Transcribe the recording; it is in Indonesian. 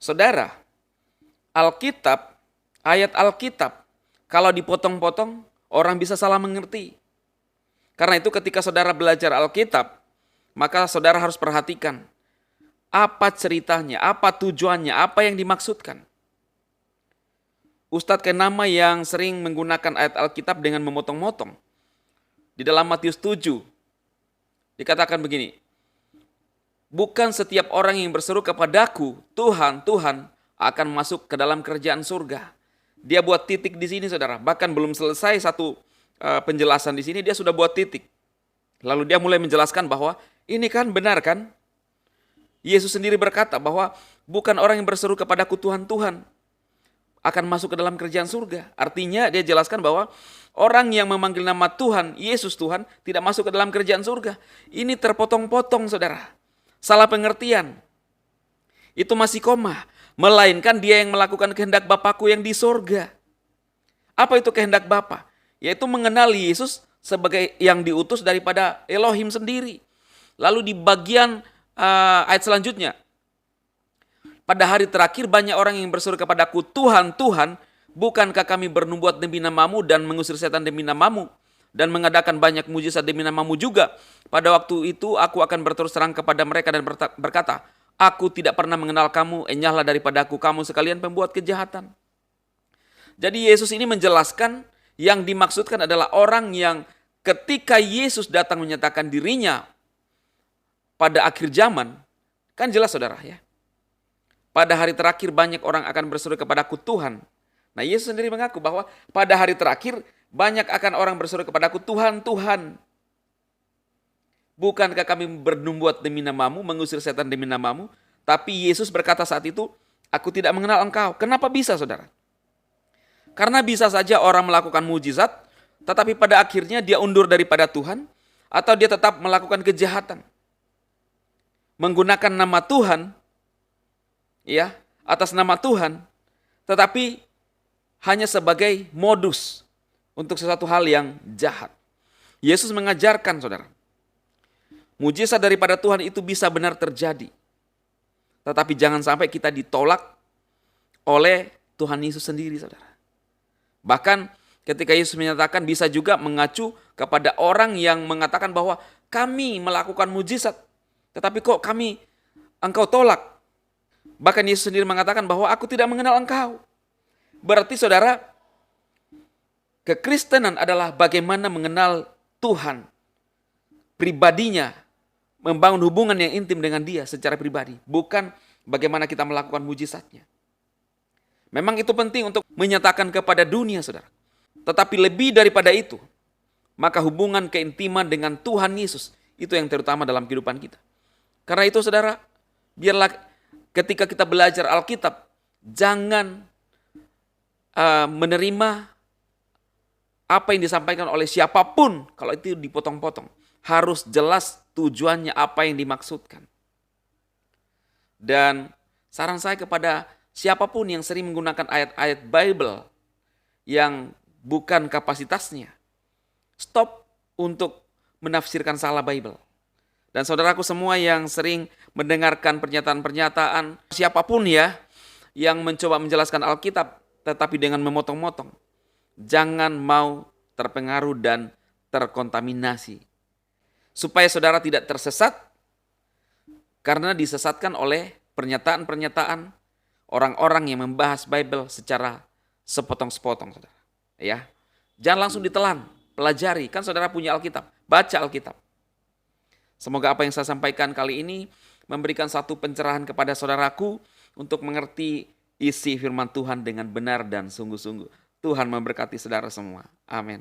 Saudara, Alkitab, ayat Alkitab, kalau dipotong-potong, orang bisa salah mengerti. Karena itu ketika saudara belajar Alkitab, maka saudara harus perhatikan apa ceritanya, apa tujuannya, apa yang dimaksudkan. Ustadz Kenama yang sering menggunakan ayat Alkitab dengan memotong-motong. Di dalam Matius 7, dikatakan begini, bukan setiap orang yang berseru kepadaku, Tuhan, Tuhan, akan masuk ke dalam kerajaan surga. Dia buat titik di sini, saudara. Bahkan belum selesai satu penjelasan di sini, dia sudah buat titik. Lalu dia mulai menjelaskan bahwa ini kan benar kan? Yesus sendiri berkata bahwa bukan orang yang berseru kepadaku Tuhan, Tuhan akan masuk ke dalam kerajaan surga. Artinya dia jelaskan bahwa orang yang memanggil nama Tuhan, Yesus Tuhan, tidak masuk ke dalam kerajaan surga. Ini terpotong-potong, saudara. Salah pengertian. Itu masih koma. Melainkan dia yang melakukan kehendak Bapakku yang di surga. Apa itu kehendak Bapa? Yaitu mengenali Yesus sebagai yang diutus daripada Elohim sendiri. Lalu di bagian ayat selanjutnya, pada hari terakhir banyak orang yang berseru kepadaku, Tuhan, Tuhan, bukankah kami bernubuat demi namamu dan mengusir setan demi namamu dan mengadakan banyak mujizat demi namamu juga? Pada waktu itu aku akan berterus terang kepada mereka dan berkata, aku tidak pernah mengenal kamu, enyahlah daripadaku kamu sekalian pembuat kejahatan. Jadi Yesus ini menjelaskan yang dimaksudkan adalah orang yang ketika Yesus datang menyatakan dirinya pada akhir zaman, kan jelas saudara ya. Pada hari terakhir banyak orang akan berseru kepadaku Tuhan. Nah Yesus sendiri mengaku bahwa pada hari terakhir banyak akan orang berseru kepadaku Tuhan, Tuhan. Bukankah kami bernubuat demi namamu, mengusir setan demi namamu? Tapi Yesus berkata saat itu, aku tidak mengenal engkau. Kenapa bisa saudara? Karena bisa saja orang melakukan mujizat, tetapi pada akhirnya dia undur daripada Tuhan, atau dia tetap melakukan kejahatan. Menggunakan nama Tuhan, ya, atas nama Tuhan, tetapi hanya sebagai modus untuk sesuatu hal yang jahat. Yesus mengajarkan, saudara, mujizat daripada Tuhan itu bisa benar terjadi, tetapi jangan sampai kita ditolak oleh Tuhan Yesus sendiri, saudara. Bahkan ketika Yesus menyatakan bisa juga mengacu kepada orang yang mengatakan bahwa kami melakukan mujizat, tetapi kok engkau tolak. Bahkan Yesus sendiri mengatakan bahwa aku tidak mengenal engkau. Berarti saudara, kekristenan adalah bagaimana mengenal Tuhan, pribadinya, membangun hubungan yang intim dengan dia secara pribadi. Bukan bagaimana kita melakukan mujizatnya. Memang itu penting untuk menyatakan kepada dunia, saudara. Tetapi lebih daripada itu, maka hubungan keintiman dengan Tuhan Yesus, itu yang terutama dalam kehidupan kita. Karena itu saudara, biarlah ketika kita belajar Alkitab, jangan menerima apa yang disampaikan oleh siapapun kalau itu dipotong-potong. Harus jelas tujuannya apa yang dimaksudkan. Dan saran saya kepada siapapun yang sering menggunakan ayat-ayat Bible yang bukan kapasitasnya, stop untuk menafsirkan salah Bible. Dan saudaraku semua yang sering mendengarkan pernyataan-pernyataan siapapun ya, yang mencoba menjelaskan Alkitab tetapi dengan memotong-motong, jangan mau terpengaruh dan terkontaminasi. Supaya saudara tidak tersesat karena disesatkan oleh pernyataan-pernyataan orang-orang yang membahas Bible secara sepotong-sepotong, saudara. Ya, jangan langsung ditelan, pelajari. Kan saudara punya Alkitab, baca Alkitab. Semoga apa yang saya sampaikan kali ini memberikan satu pencerahan kepada saudaraku untuk mengerti isi firman Tuhan dengan benar dan sungguh-sungguh. Tuhan memberkati saudara semua. Amin.